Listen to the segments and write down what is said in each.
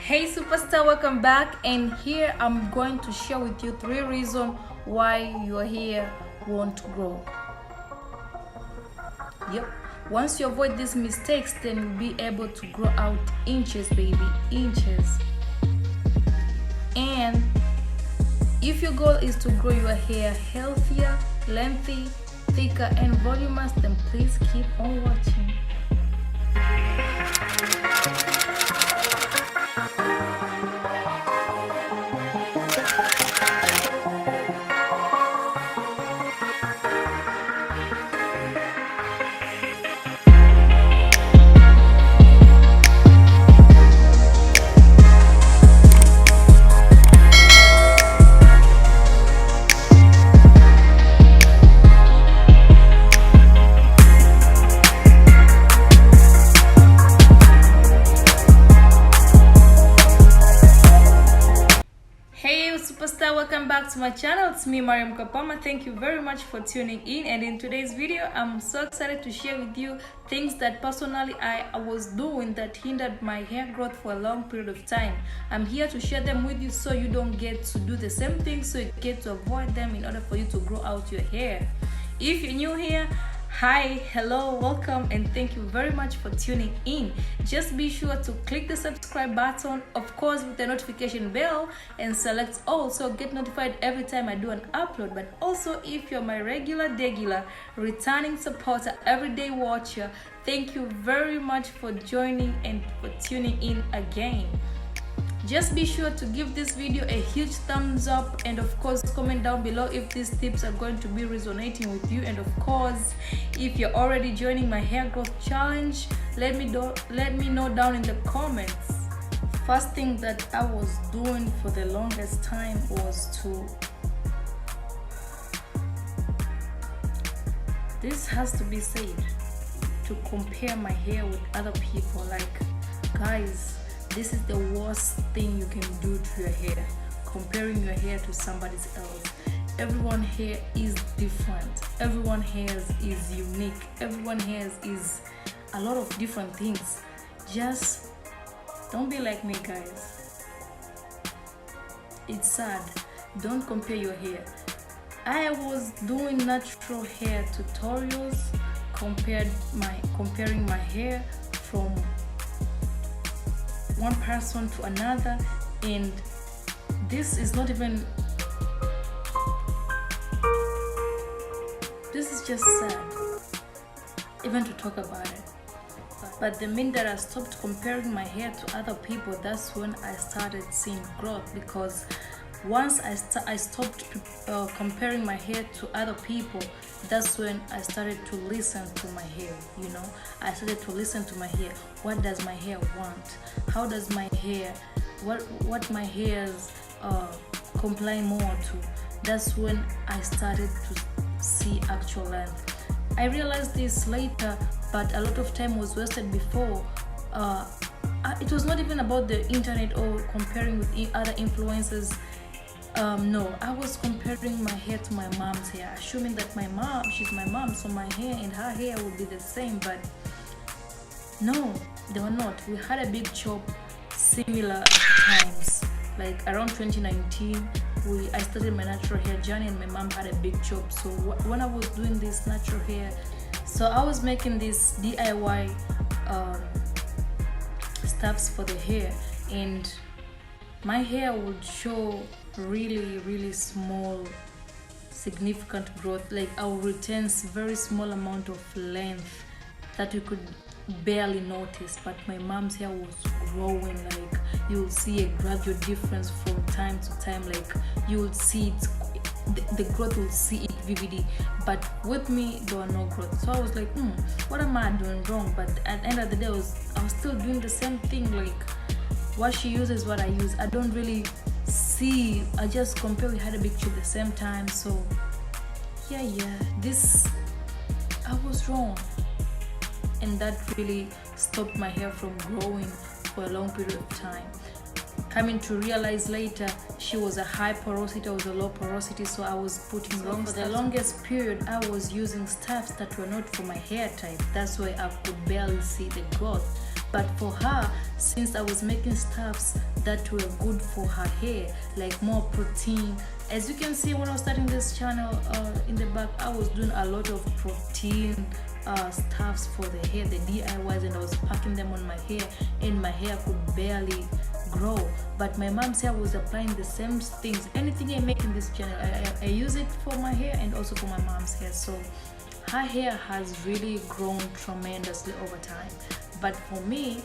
Hey superstar, welcome back, and here I'm going to share with you 3 reasons why your hair won't grow. Yep, once you avoid these mistakes, then you'll be able to grow out inches, baby, inches. And if your goal is to grow your hair healthier, lengthy, thicker and voluminous, then please keep on watching. Superstar, welcome back to my channel. It's me, Maryam Kapama. Thank you very much for tuning in, and in today's video I'm so excited to share with you things that personally I was doing that hindered my hair growth for a long period of time. I'm here to share them with you so you don't get to do the same thing, so you get to avoid them in order for you to grow out your hair. If you're new here, hi, hello, welcome, and thank you very much for tuning in. Just be sure to click the subscribe button, of course with the notification bell, and select all so get notified every time I do an upload. But also, if you're my regular returning supporter, everyday watcher, thank you very much for joining and for tuning in again. Just be sure to give this video a huge thumbs up, and of course comment down below if these tips are going to be resonating with you. And of course, if you're already joining my hair growth challenge, let me know down in the comments. First thing that I was doing for the longest time was this has to be said, to compare my hair with other people. Like, guys, this is the worst thing you can do to your hair, comparing your hair to somebody else. Everyone's hair is different. Everyone's hair is unique. Everyone's hair is a lot of different things. Just don't be like me, guys. It's sad. Don't compare your hair. I was doing natural hair tutorials, comparing my hair from one person to another, and this is just sad even to talk about it. But the minute that I stopped comparing my hair to other people, that's when I started seeing growth. Because once I stopped comparing my hair to other people, that's when I started to listen to my hair. I started to listen to my hair. What does my hair want? How does my hair, what my hairs complain more to? That's when I started to see actual length. I realized this later, but a lot of time was wasted before. It was not even about the internet or comparing with other influencers. No, I was comparing my hair to my mom's hair, assuming that she's my mom, so my hair and her hair would be the same. But no, they were not. We had a big chop similar times, like around 2019. I started my natural hair journey, and my mom had a big chop. So when I was doing this natural hair, so I was making this DIY stuffs for the hair, and my hair would show really small significant growth. Like, I will retain very small amount of length that you could barely notice, but my mom's hair was growing. Like, you'll see a gradual difference from time to time. Like, you'll see it, the growth will see it vividly, but with me there were no growth. So I was like, what am I doing wrong? But at the end of the day, I was still doing the same thing. Like, what she uses, what I use, I don't really see. I just compare. We had a big chop at the same time. So yeah, I was wrong, and that really stopped my hair from growing for a long period of time. Coming to realize later, she was a high porosity, I was a low porosity, so I was putting wrong. For the longest period, I was using stuffs that were not for my hair type. That's why I could barely see the growth. But for her, since I was making stuffs that were good for her hair, like more protein, as you can see when I was starting this channel, in the back I was doing a lot of protein stuffs for the hair, the DIYs, and I was packing them on my hair, and my hair could barely grow. But my mom's hair was applying the same things. Anything I make in this channel, I use it for my hair and also for my mom's hair. So her hair has really grown tremendously over time. But for me,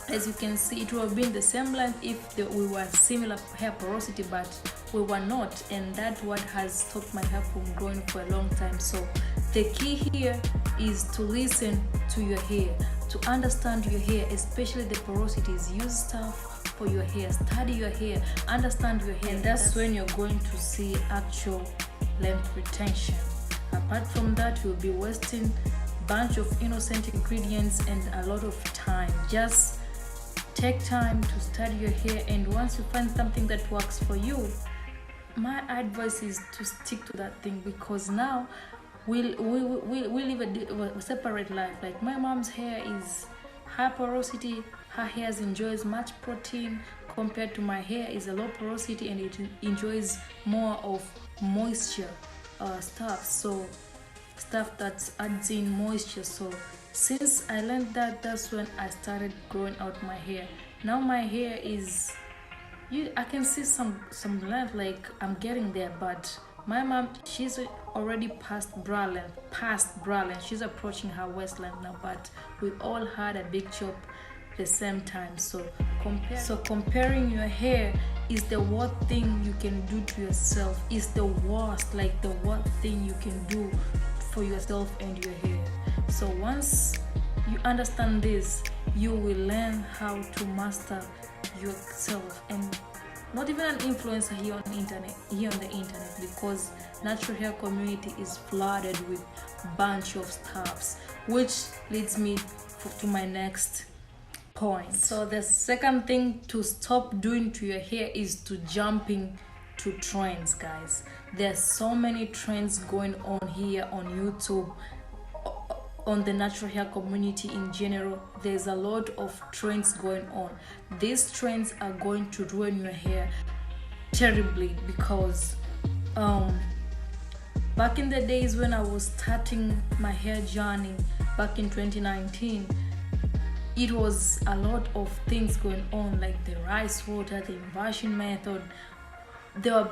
as you can see, it would have been the same length if we were similar hair porosity, but we were not, and that's what has stopped my hair from growing for a long time. So the key here is to listen to your hair, to understand your hair, especially the porosities. Use stuff for your hair, study your hair, understand your hair, and that's when you're going to see actual length retention. Apart from that, you'll be wasting bunch of innocent ingredients and a lot of time. Just take time to study your hair, and once you find something that works for you, my advice is to stick to that thing, because now we live a separate life. Like my mom's hair is high porosity, her hair enjoys much protein compared to my hair is a low porosity, and it enjoys more of moisture stuff, so stuff that adds in moisture. So since I learned that, that's when I started growing out my hair. Now my hair is, I can see some length, like I'm getting there. But my mom, she's already past bra length, she's approaching her waist length now, but we all had a big chop the same time. So comparing your hair is the worst thing you can do to yourself. It's the worst, like the worst thing you can do for yourself and your hair. So once you understand this, you will learn how to master yourself, and not even an influencer here on the internet, because natural hair community is flooded with bunch of stuffs, which leads me to my next point. So the second thing to stop doing to your hair is to jumping to trends, guys. There's so many trends going on here on YouTube, on the natural hair community in general. There's a lot of trends going on. These trends are going to ruin your hair terribly, because back in the days when I was starting my hair journey back in 2019, it was a lot of things going on, like the rice water, the inversion method. There were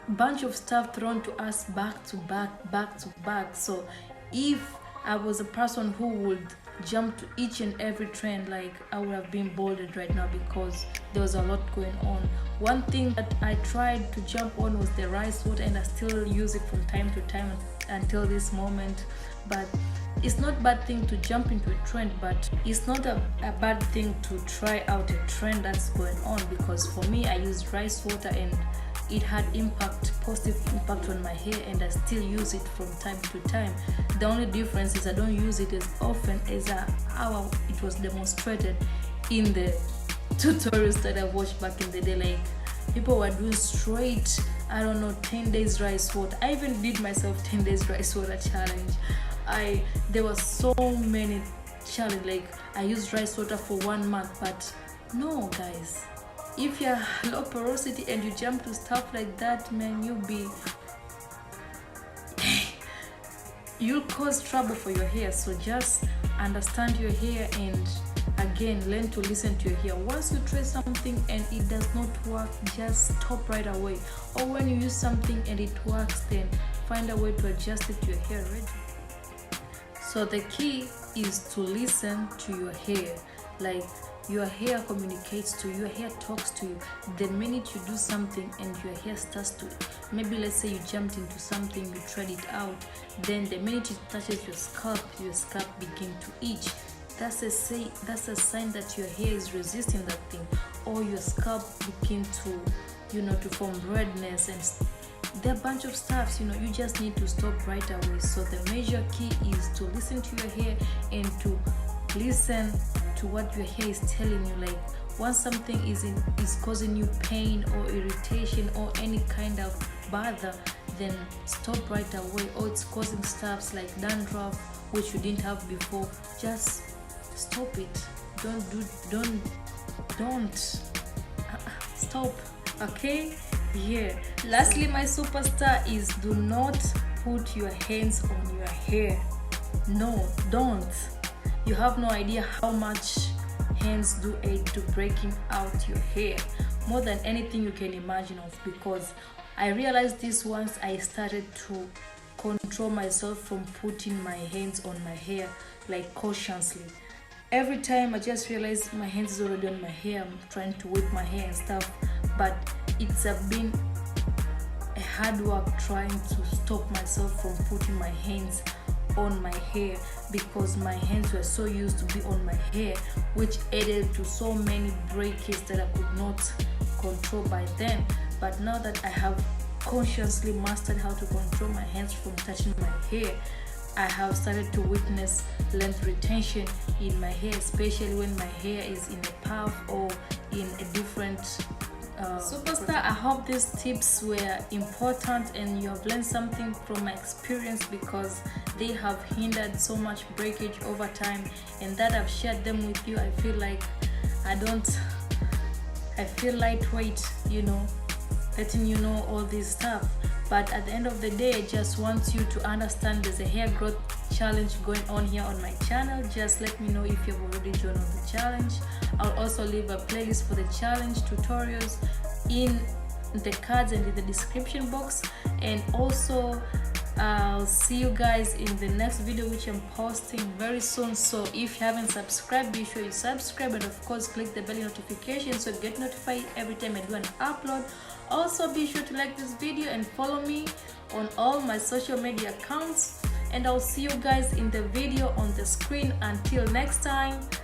a bunch of stuff thrown to us back to back. So if I was a person who would jump to each and every trend, like I would have been bolded right now, because there was a lot going on. One thing that I tried to jump on was the rice water, and I still use it from time to time until this moment. But it's not a bad thing to jump into a trend, but it's not a bad thing to try out a trend that's going on, because for me, I used rice water and it had positive impact on my hair, and I still use it from time to time. The only difference is I don't use it as often as how it was demonstrated in the tutorials that I watched back in the day. Like people were doing straight, 10 days rice water. I even did myself 10 days rice water challenge. There were so many challenge, like I used rice water for 1 month. But no, guys, if you're low porosity and you jump to stuff like that, man, you'll cause trouble for your hair. So just understand your hair, and again, learn to listen to your hair. Once you try something and it does not work, just stop right away. Or when you use something and it works, then find a way to adjust it to your hair already. So the key is to listen to your hair. Like your hair communicates to you, your hair talks to you. The minute you do something and your hair starts to, maybe let's say you jumped into something, you tried it out, then the minute it touches your scalp begin to itch. That's a sign that your hair is resisting that thing, or your scalp begin to, to form redness, and there are a bunch of stuff, you just need to stop right away. So the major key is to listen to your hair and to listen to what your hair is telling you. Like once something is causing you pain or irritation or any kind of bother, then stop right away. Or it's causing stuff like dandruff, which you didn't have before, just stop it. don't stop. Okay, yeah. Lastly, my superstar is do not put your hands on your hair. No, don't. You have no idea how much hands do aid to breaking out your hair, more than anything you can imagine of, because I realized this once I started to control myself from putting my hands on my hair, like cautiously. Every time I just realize my hands is already on my hair, I'm trying to whip my hair and stuff, but it's been a hard work trying to stop myself from putting my hands on my hair, because my hands were so used to be on my hair, which added to so many breakages that I could not control by then. But now that I have consciously mastered how to control my hands from touching my hair, I have started to witness length retention in my hair, especially when my hair is in a puff or in a different superstar. I hope these tips were important and you have learned something from my experience, because they have hindered so much breakage over time, and that I've shared them with you. I feel like I feel lightweight, letting you know all this stuff. But at the end of the day, I just want you to understand there's a hair growth challenge going on here on my channel. Just let me know if you've already joined on the challenge. I'll also leave a playlist for the challenge tutorials in the cards and in the description box. And also I'll see you guys in the next video, which I'm posting very soon. So if you haven't subscribed, be sure you subscribe, and of course click the bell notification so you get notified every time I do an upload. Also be sure to like this video and follow me on all my social media accounts, and I'll see you guys in the video on the screen. Until next time,